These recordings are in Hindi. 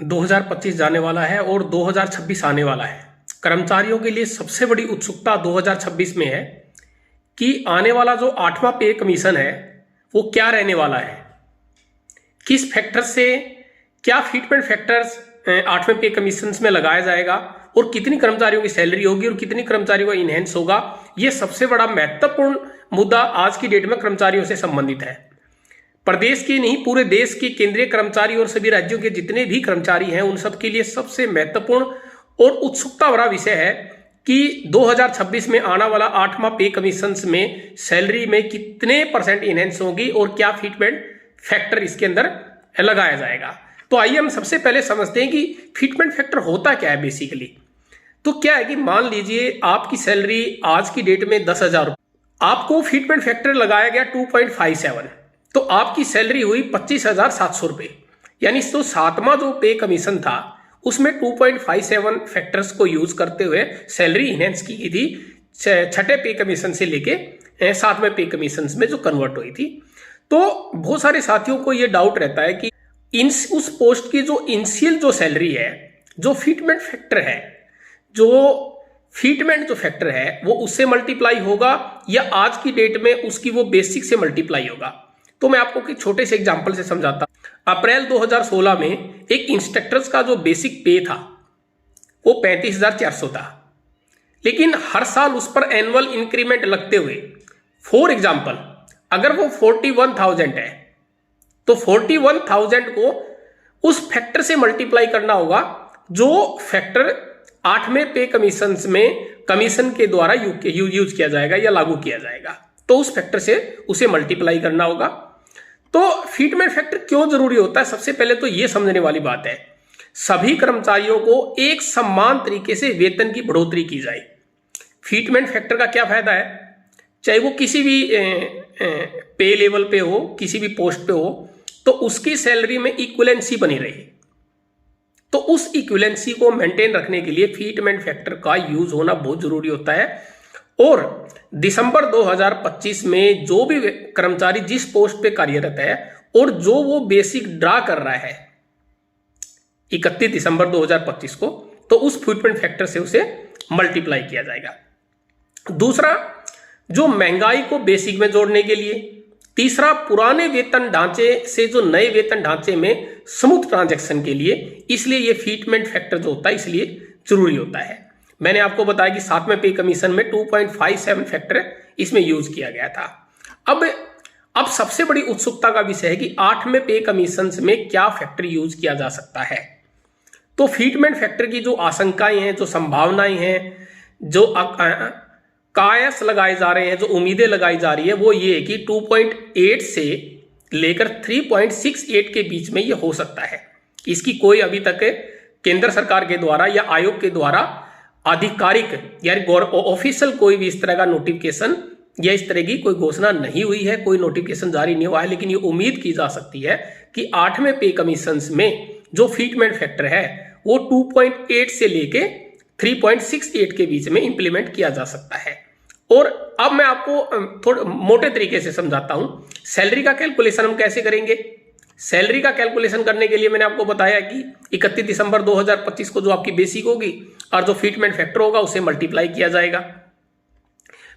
2025 जाने वाला है और 2026 आने वाला है। कर्मचारियों के लिए सबसे बड़ी उत्सुकता 2026 में है कि आने वाला जो 8वां पे कमीशन है वो क्या रहने वाला है, किस फैक्टर से, क्या फिटमेंट फैक्टर्स 8वें पे कमीशन में लगाया जाएगा और कितनी कर्मचारियों की सैलरी होगी और कितनी कर्मचारियों का इनहेंस होगा। ये सबसे बड़ा महत्वपूर्ण मुद्दा आज की डेट में कर्मचारियों से संबंधित है। प्रदेश की नहीं, पूरे देश के केंद्रीय कर्मचारी और सभी राज्यों के जितने भी कर्मचारी हैं उन सब के लिए सबसे महत्वपूर्ण और उत्सुकता भरा विषय है कि 2026 में आने वाला 8वां पे कमीशन में सैलरी में कितने % इनहेंस होगी और क्या फिटमेंट फैक्टर इसके अंदर लगाया जाएगा। तो आइए हम सबसे पहले समझते हैं कि फिटमेंट फैक्टर होता क्या है। बेसिकली तो क्या है कि मान लीजिए आपकी सैलरी आज की डेट में 10,000 रुपये, आपको फिटमेंट फैक्टर लगाया गया 2.57, तो आपकी सैलरी हुई 25,700 रुपये। यानी तो 7वां जो पे कमीशन था उसमें 2.57 फैक्टर्स को यूज करते हुए सैलरी इनहेंस की गई थी, 6ठे पे कमीशन से लेके 7वें पे कमीशन में जो कन्वर्ट हुई थी। तो बहुत सारे साथियों को यह डाउट रहता है कि उस पोस्ट की जो इनिशियल जो सैलरी है, जो फिटमेंट फैक्टर है, जो फिटमेंट जो फैक्टर है वो उससे मल्टीप्लाई होगा या आज की डेट में उसकी वो बेसिक से मल्टीप्लाई होगा। तो मैं आपको एक छोटे से एग्जांपल से समझाता हूं। अप्रैल 2016 में एक इंस्ट्रक्टर्स का जो बेसिक पे था वो 35,400 था, लेकिन हर साल उस पर एनुअल इंक्रीमेंट लगते हुए, फॉर एग्जांपल अगर वो 41,000 है तो 41,000 को उस फैक्टर से मल्टीप्लाई करना होगा जो फैक्टर 8वें पे कमीशन में कमीशन के द्वारा यूज किया जाएगा या लागू किया जाएगा। तो उस फैक्टर से उसे मल्टीप्लाई करना होगा। तो फिटमेंट फैक्टर क्यों जरूरी होता है, सबसे पहले तो यह समझने वाली बात है सभी कर्मचारियों को एक समान तरीके से वेतन की बढ़ोतरी की जाए। फिटमेंट फैक्टर का क्या फायदा है, चाहे वो किसी भी पे लेवल पे हो, किसी भी पोस्ट पे हो, तो उसकी सैलरी में इक्विवेलेंसी बनी रहे। तो उस इक्विवेलेंसी को मेंटेन रखने के लिए फिटमेंट फैक्टर का यूज होना बहुत जरूरी होता है। और दिसंबर 2025 में जो भी कर्मचारी जिस पोस्ट पे कार्यरत है और जो वो बेसिक ड्रा कर रहा है 31 दिसंबर 2025 को, तो उस फिटमेंट फैक्टर से उसे मल्टीप्लाई किया जाएगा। दूसरा, जो महंगाई को बेसिक में जोड़ने के लिए। तीसरा, पुराने वेतन ढांचे से जो नए वेतन ढांचे में स्मूथ ट्रांजैक्शन के लिए। इसलिए ये फिटमेंट फैक्टर जो होता है इसलिए जरूरी होता है। मैंने आपको बताया कि 7वें पे कमीशन में 2.57 फैक्टर इसमें यूज किया गया था। अब सबसे बड़ी उत्सुकता का विषय है कि 8वें पे कमीशन में क्या फैक्टर यूज किया जा सकता है। तो फिटमेंट फैक्टर की जो आशंकाएं हैं, जो संभावनाएं हैं, जो कायस लगाए जा रहे हैं, जो उम्मीदें लगाई जा रही है, वो ये है कि 2.8 से लेकर 3.68 के बीच में ये हो सकता है। इसकी कोई अभी तक केंद्र सरकार के द्वारा या आयोग के द्वारा आधिकारिक यानी ऑफिशियल कोई भी इस तरह का नोटिफिकेशन या इस तरह की कोई घोषणा नहीं हुई है, कोई नोटिफिकेशन जारी नहीं हुआ है। लेकिन ये उम्मीद की जा सकती है कि 8वें पे कमीशन में जो फिटमेंट फैक्टर है वो 2.8 से लेके 3.68 के बीच में इंप्लीमेंट किया जा सकता है। और अब मैं आपको थोड़े मोटे तरीके से समझाता हूं सैलरी का कैलकुलेशन हम कैसे करेंगे। सैलरी का कैलकुलेशन करने के लिए मैंने आपको बताया कि 31 दिसंबर 2025 को जो आपकी बेसिक होगी और जो फिटमेंट फैक्टर होगा उसे मल्टीप्लाई किया जाएगा।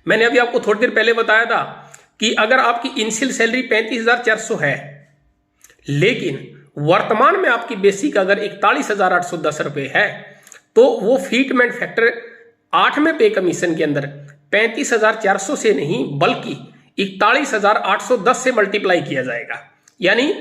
मैंने अभी आपको थोड़ी देर पहले बताया था कि अगर आपकी इनिशियल सैलरी 35,400 है, लेकिन वर्तमान में आपकी बेसिक अगर 41,810 रुपए है, तो वो फिटमेंट फैक्टर 8वें पे कमीशन के अंदर 35,400 से नहीं बल्कि 41,810 से मल्टीप्लाई किया जाएगा। यानी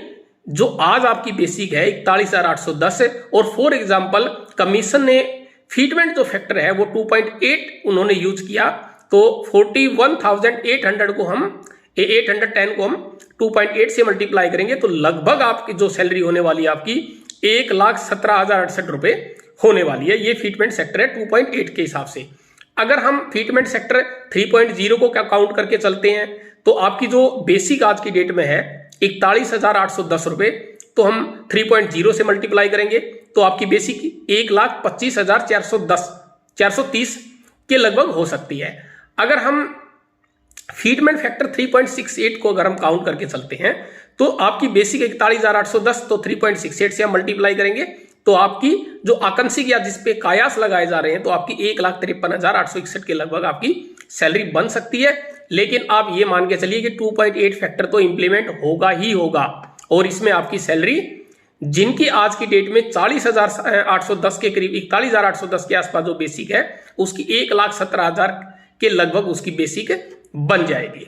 जो आज आपकी बेसिक है 41,810 और फॉर एग्जांपल कमीशन ने फिटमेंट जो फैक्टर है वो 2.8 उन्होंने यूज किया, तो 41,800 को हम 810 को हम 2.8 से मल्टीप्लाई करेंगे तो लगभग आपकी जो सैलरी होने वाली है आपकी 1,17,068 रुपए होने वाली है। ये फिटमेंट सेक्टर है 2.8 के हिसाब से। अगर हम फिटमेंट सेक्टर 3.0 को क्या काउंट करके चलते हैं तो आपकी जो बेसिक आज की डेट में है 41,810 रुपए, तो हम 3.0 से मल्टीप्लाई करेंगे तो आपकी बेसिक 1,25,430 के लगभग हो सकती है। अगर हम फिटमेंट फैक्टर 3.68 को अगर हम काउंट करके चलते हैं तो आपकी बेसिक 41,810, तो 3.68 से हम मल्टीप्लाई करेंगे तो आपकी जो आंशिक या जिसपे कयास लगाए जा रहे हैं तो आपकी 1,53,861 के लगभग आपकी सैलरी बन सकती है। लेकिन आप ये मान के चलिए कि 2.8 फैक्टर तो इंप्लीमेंट होगा ही होगा, और इसमें आपकी सैलरी जिनकी आज की डेट में 40,810 के करीब 41,810 के आसपास जो बेसिक है उसकी 1,17,000 के लगभग उसकी बेसिक बन जाएगी।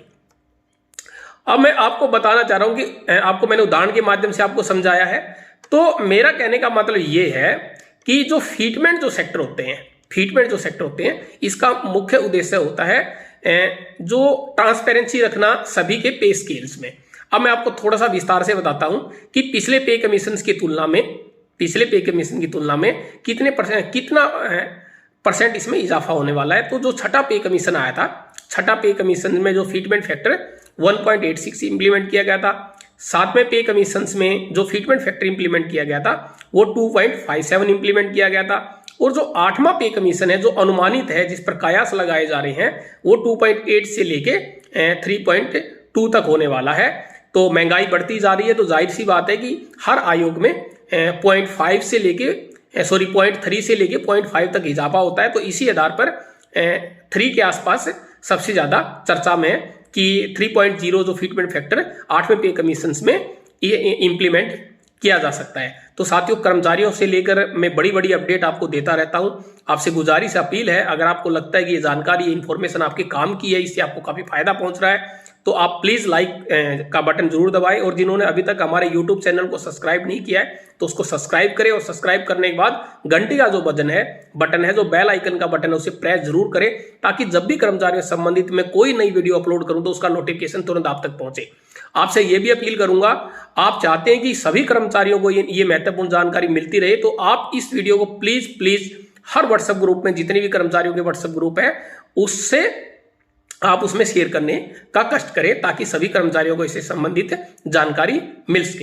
अब मैं आपको बताना चाह रहा हूं कि आपको मैंने उदाहरण के माध्यम से आपको समझाया है। तो मेरा कहने का मतलब ये है कि जो फीटमेंट जो सेक्टर होते हैं इसका मुख्य उद्देश्य होता है जो ट्रांसपेरेंसी रखना सभी के पे स्केल्स में। अब मैं आपको थोड़ा सा विस्तार से बताता हूं कि पिछले पे कमीशन की तुलना में कितना परसेंट इसमें इजाफा होने वाला है। तो जो छठा पे कमीशन आया था, छठा पे कमीशन में जो फीटमेंट फैक्टर 1.86 इंप्लीमेंट किया गया था, सातवें पे कमीशन में जो फीटमेंट फैक्टर इंप्लीमेंट किया गया था वो 2.57 इंप्लीमेंट किया गया था, और जो आठवां पे कमीशन है जो अनुमानित है जिस पर कयास लगाए जा रहे हैं वो 2.8 से लेके 3.2 तक होने वाला है। तो महंगाई बढ़ती जा रही है तो जाहिर सी बात है कि हर आयोग में 0.3 से लेके 0.5 तक इजाफा होता है। तो इसी आधार पर 3 के आसपास सबसे ज्यादा चर्चा में है कि 3.0 जो फीटमेंट फैक्टर 8वें पे कमीशन में ये इंप्लीमेंट किया जा सकता है। तो साथियों, कर्मचारियों से लेकर मैं बड़ी बड़ी अपडेट आपको देता रहता हूं। आपसे गुजारिश अपील है, अगर आपको लगता है कि ये जानकारी, ये इंफॉर्मेशन आपके काम की है, इससे आपको काफी फायदा पहुंच रहा है, तो आप प्लीज लाइक का बटन जरूर दबाएं, और जिन्होंने अभी तक हमारे यूट्यूब चैनल को सब्सक्राइब नहीं किया है तो उसको सब्सक्राइब करें, और सब्सक्राइब करने के बाद घंटी का जो बटन है जो बेल आइकन का बटन है उसे प्रेस जरूर करें, ताकि जब भी कर्मचारियों से संबंधित मैं कोई नई वीडियो अपलोड करूं तो उसका नोटिफिकेशन तुरंत आप तक पहुंचे। आपसे यह भी अपील करूंगा, आप चाहते हैं कि सभी कर्मचारियों को ये महत्वपूर्ण जानकारी मिलती रहे, तो आप इस वीडियो को प्लीज हर व्हाट्सएप ग्रुप में, जितने भी कर्मचारियों के व्हाट्सएप ग्रुप है उससे आप उसमें शेयर करने का कष्ट करें, ताकि सभी कर्मचारियों को इससे संबंधित जानकारी मिल सके।